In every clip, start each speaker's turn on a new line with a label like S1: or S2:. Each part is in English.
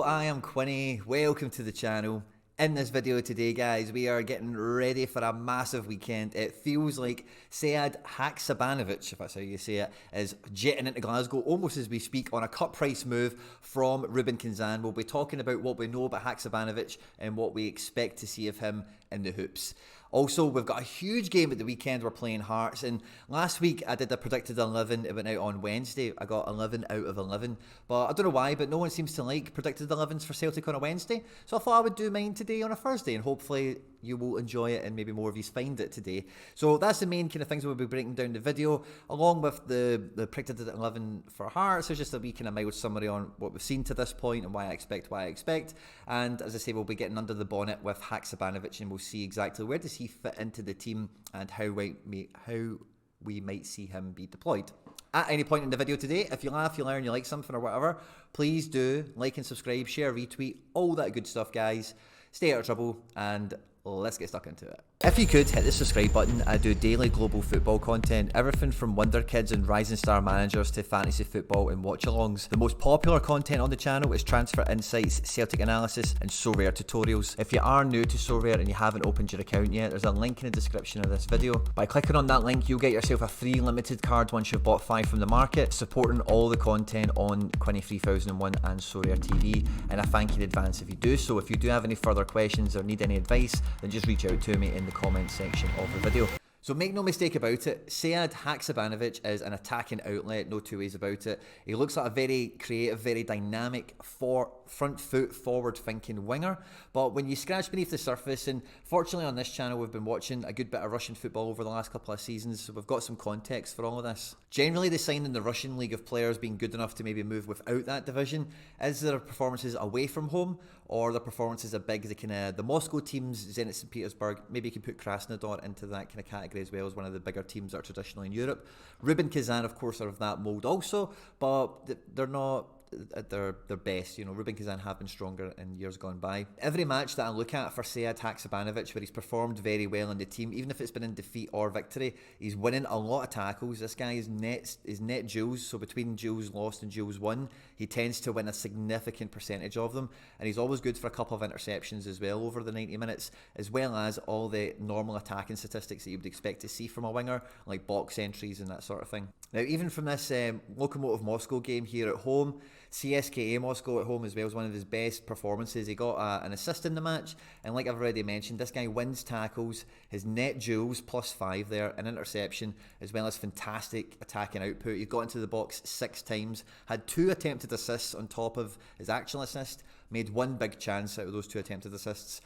S1: Hello, I am Quinny. Welcome to the channel. In this video today, guys, we are getting ready for a massive weekend. It feels like Haksabanovic, if that's how you say it, is jetting into Glasgow almost as we speak on a cut price move from Rubin Kazan. We'll be talking about what we know about Haksabanovic and what we expect to see of him in the hoops. Also, we've got a huge game at the weekend. We're playing Hearts, and last week I did a predicted 11. It went out on Wednesday. I got 11 out of 11, but I don't know why, but no one seems to like predicted 11s for Celtic on a Wednesday, so I thought I would do mine today on a Thursday, and hopefully you will enjoy it and maybe more of you find it today. So that's the main kind of things we'll be breaking down the video, along with the predicted 11 for Hearts. There's just a wee kind of mild summary on what we've seen to this point and why I expect. And as I say, we'll be getting under the bonnet with Haksabanovic, and we'll see exactly where does he fit into the team and how we might see him be deployed. At any point in the video today, if you laugh, you learn, you like something or whatever, please do like and subscribe, share, retweet, all that good stuff, guys. Stay out of trouble, and let's get stuck into it. If you could, hit the subscribe button. I do daily global football content, everything from Wonder Kids and Rising Star Managers to fantasy football and watch-alongs. The most popular content on the channel is transfer insights, Celtic analysis and Sorare tutorials. If you are new to Sorare and you haven't opened your account yet, there's a link in the description of this video. By clicking on that link, you'll get yourself a free limited card once you've bought 5 from the market, supporting all the content on Quinny 3001 and Sorare TV, and I thank you in advance if you do so. If you do have any further questions or need any advice, then just reach out to me in the comment section of the video. So make no mistake about it, Haksabanovic is an attacking outlet, no two ways about it. He looks like a very creative, very dynamic, front foot, forward thinking winger. But when you scratch beneath the surface, and fortunately on this channel we've been watching a good bit of Russian football over the last couple of seasons, so we've got some context for all of this. Generally the sign in the Russian league of players being good enough to maybe move without that division is their performances away from home, or their performances are big. The Moscow teams, Zenit St. Petersburg, maybe you can put Krasnodar into that kind of category as well as one of the bigger teams that are traditionally in Europe. Rubin Kazan, of course, are of that mould also, but they're not at their best. You know, Rubin Kazan have been stronger in years gone by. Every match that I look at for Haksabanovic, where he's performed very well in the team, even if it's been in defeat or victory, he's winning a lot of tackles. This guy is net duels, so between duels lost and duels won, he tends to win a significant percentage of them, and he's always good for a couple of interceptions as well over the 90 minutes, as well as all the normal attacking statistics that you would expect to see from a winger, like box entries and that sort of thing. Now, even from this Lokomotiv Moscow game here at home, CSKA Moscow at home as well is one of his best performances. He got an assist in the match, and like I've already mentioned, this guy wins tackles, his net duels +5 there, an interception, as well as fantastic attacking output. He got into the box 6 times, had 2 attempted assists on top of his actual assist, made 1 big chance out of those 2 attempted assists,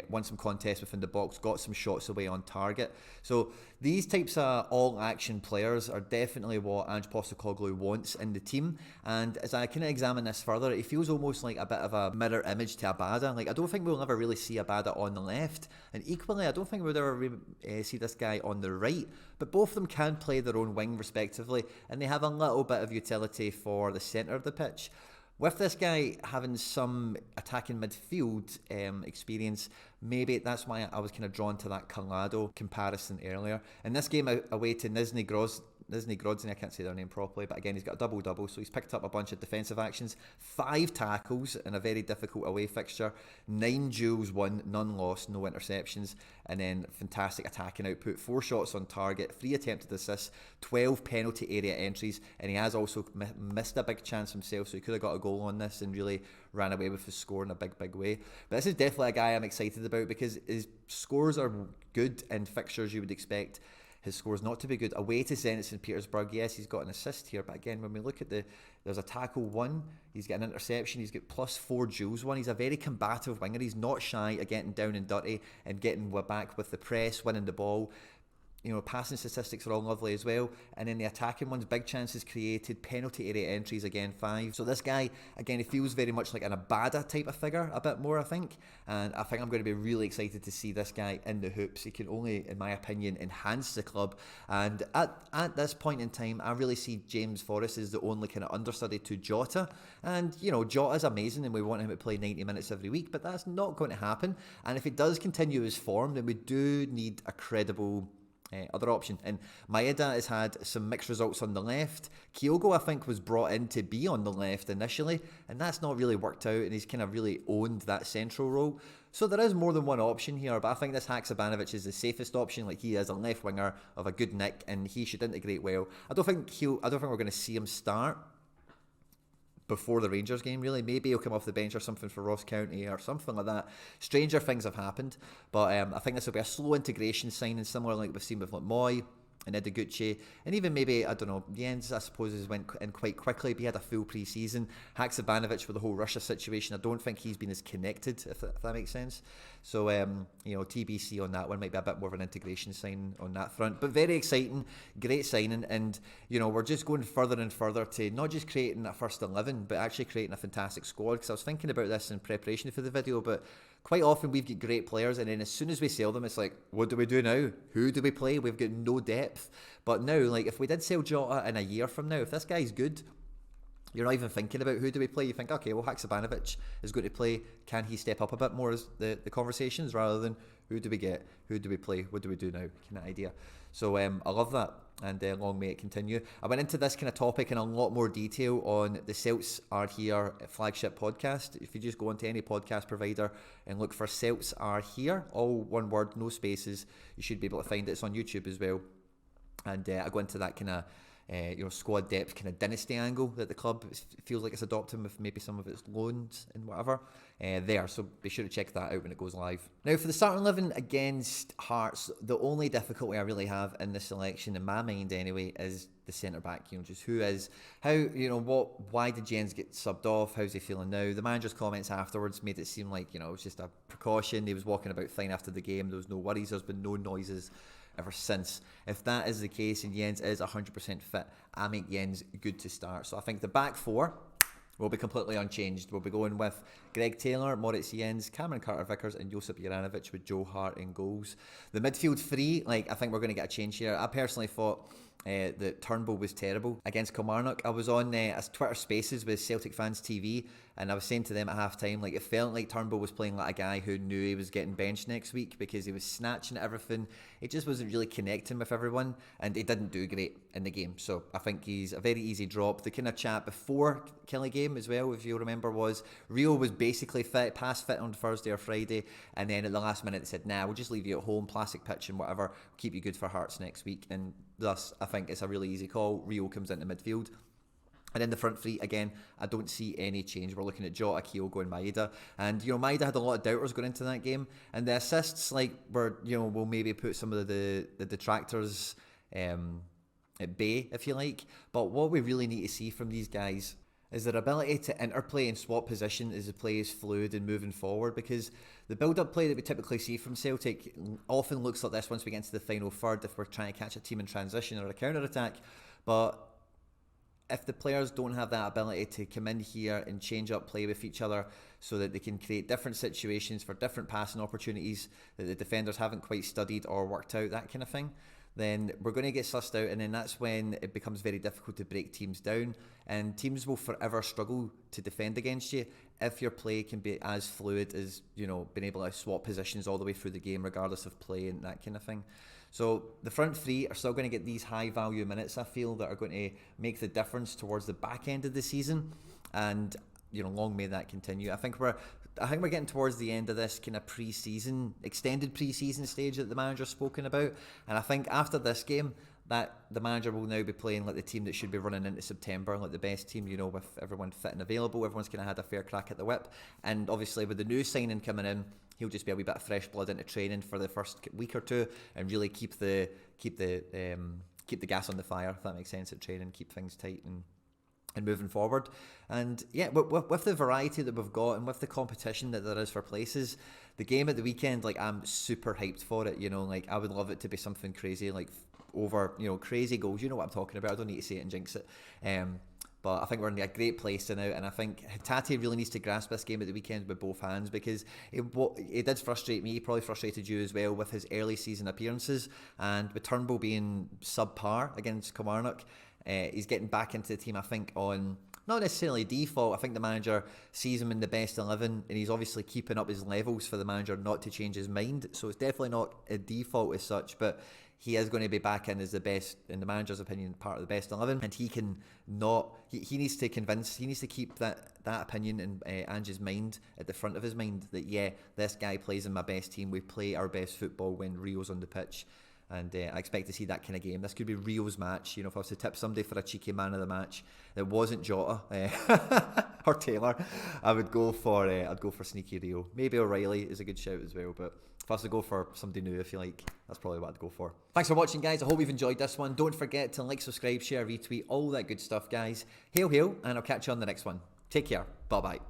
S1: won some contests within the box, got some shots away on target. So these types of all-action players are definitely what Ange Postecoglou wants in the team, and as I kind of examine this further, it feels almost like a bit of a mirror image to Abada. Like, I don't think we'll ever really see Abada on the left, and equally I don't think we'll ever see this guy on the right, but both of them can play their own wing respectively, and they have a little bit of utility for the centre of the pitch. With this guy having some attacking midfield experience, maybe that's why I was kind of drawn to that Kalado comparison earlier. In this game away to Nizhny Grozny, I can't say their name properly, but again, he's got a double-double, so he's picked up a bunch of defensive actions, 5 tackles in a very difficult away fixture, 9 duels won, none lost, no interceptions, and then fantastic attacking output, 4 shots on target, 3 attempted assists, 12 penalty area entries, and he has also missed a big chance himself, so he could have got a goal on this and really ran away with his score in a big way. But this is definitely a guy I'm excited about because his scores are good in fixtures you would expect his scores not to be good. Away to Zenit St. Petersburg, yes, he's got an assist here, but again, when we look at there's a tackle won, he's got an interception, he's got +4 duels won. He's a very combative winger. He's not shy at getting down and dirty and getting back with the press, winning the ball. You know, passing statistics are all lovely as well, and then the attacking ones, big chances created, penalty area entries, again 5. So this guy, again, he feels very much like an Abada type of figure, a bit more I think, and I think I'm going to be really excited to see this guy in the hoops. He can only, in my opinion, enhance the club, and at this point in time I really see James Forrest as the only kind of understudy to Jota, and you know, Jota's amazing and we want him to play 90 minutes every week, but that's not going to happen, and if he does continue his form, then we do need a credible other option. And Maeda has had some mixed results on the left. Kyogo, I think, was brought in to be on the left initially, and that's not really worked out, and he's kind of really owned that central role. So there is more than one option here, but I think this Haksabanovic is the safest option. Like, he is a left winger of a good nick, and he should integrate well. I don't think we're going to see him start before the Rangers game, really. Maybe he'll come off the bench or something for Ross County or something like that. Stranger things have happened, but I think this will be a slow integration signing, similar like we've seen with like Moy and Ideguchi, and even maybe, I don't know, Jens, I suppose, has went in quite quickly, but he had a full pre-season. Haksabanovic with the whole Russia situation, I don't think he's been as connected, if that makes sense. So, TBC on that one, might be a bit more of an integration sign on that front. But very exciting, great signing, and, we're just going further and further to not just creating a first 11, but actually creating a fantastic squad, because I was thinking about this in preparation for the video, but quite often we've got great players, and then as soon as we sell them, it's like, what do we do now? Who do we play? We've got no depth. But now, like, if we did sell Jota in a year from now, if this guy's good, you're not even thinking about who do we play. You think, okay, well, Haksabanovic is going to play. Can he step up a bit more as the conversations, rather than who do we get? Who do we play? What do we do now? Kind of idea. So I love that, and long may it continue. I went into this kind of topic in a lot more detail on the Celts Are Here flagship podcast. If you just go onto any podcast provider and look for Celts Are Here, all one word, no spaces, you should be able to find it. It's on YouTube as well. And I go into that kind of squad depth kind of dynasty angle that the club feels like it's adopting with maybe some of its loans and whatever there. So be sure to check that out when it goes live. Now, for the starting 11 against Hearts, the only difficulty I really have in this selection, in my mind anyway, is the centre back. Just who is, how, why did Jens get subbed off? How's he feeling now? The manager's comments afterwards made it seem like, it was just a precaution. He was walking about fine after the game. There was no worries. There's been no noises ever since. If that is the case and Jens is 100% fit, I make Jens good to start. So I think the back four will be completely unchanged. We'll be going with Greg Taylor, Moritz Jens, Cameron Carter-Vickers and Josip Juranovic with Joe Hart in goals. The midfield three, I think we're going to get a change here. I personally thought that Turnbull was terrible against Kilmarnock. I was on Twitter Spaces with Celtic Fans TV, and I was saying to them at half time, it felt like Turnbull was playing like a guy who knew he was getting benched next week, because he was snatching at everything. It just wasn't really connecting with everyone, and he didn't do great in the game. So I think he's a very easy drop. The kind of chat before Kelly game as well, if you remember, was Rio was basically past fit on Thursday or Friday, and then at the last minute they said, nah, we'll just leave you at home, plastic pitch and whatever, keep you good for Hearts next week. And thus, I think it's a really easy call. Rio comes into midfield. And in the front three, again, I don't see any change. We're looking at Jota, Kyogo and Maeda. And, Maeda had a lot of doubters going into that game. And the assists, we'll maybe put some of the detractors at bay, if you like. But what we really need to see from these guys is their ability to interplay and swap position as the play is fluid and moving forward, because the build-up play that we typically see from Celtic often looks like this once we get into the final third, if we're trying to catch a team in transition or a counter-attack. But if the players don't have that ability to come in here and change up play with each other so that they can create different situations for different passing opportunities that the defenders haven't quite studied or worked out, that kind of thing, then we're going to get sussed out, and then that's when it becomes very difficult to break teams down, and teams will forever struggle to defend against you if your play can be as fluid as, being able to swap positions all the way through the game regardless of play and that kind of thing. So the front three are still going to get these high value minutes, I feel, that are going to make the difference towards the back end of the season, and long may that continue. I think we're getting towards the end of this kind of extended pre-season stage that the manager's spoken about, and I think after this game that the manager will now be playing like the team that should be running into September, like the best team, with everyone fit and available. Everyone's kind of had a fair crack at the whip, and obviously with the new signing coming in, he'll just be a wee bit of fresh blood into training for the first week or two, and really keep the gas on the fire, if that makes sense, at training, keep things tight and moving forward. And yeah, with the variety that we've got and with the competition that there is for places, the game at the weekend, I'm super hyped for it. I would love it to be something crazy, over crazy goals. You know what I'm talking about. I don't need to say it and jinx it. But I think we're in a great place now, and I think Hatate really needs to grasp this game at the weekend with both hands, because it did frustrate me, probably frustrated you as well, with his early season appearances, and with Turnbull being subpar against Kilmarnock, he's getting back into the team, I think, on not necessarily default. I think the manager sees him in the best 11, and he's obviously keeping up his levels for the manager not to change his mind, so it's definitely not a default as such, but he is going to be back in as the best, in the manager's opinion, part of the best 11, and he can not. He needs to convince. He needs to keep that opinion in Ange's mind, at the front of his mind, that yeah, this guy plays in my best team. We play our best football when Rio's on the pitch. And I expect to see that kind of game. This could be Rio's match. You know, if I was to tip somebody for a cheeky man of the match that wasn't Jota or Taylor, I would go for I'd go for sneaky Rio. Maybe O'Reilly is a good shout as well, but if I was to go for somebody new, I feel like that's probably what I'd go for. Thanks for watching, guys. I hope you've enjoyed this one. Don't forget to like, subscribe, share, retweet, all that good stuff, guys. Hail, hail, and I'll catch you on the next one. Take care. Bye-bye.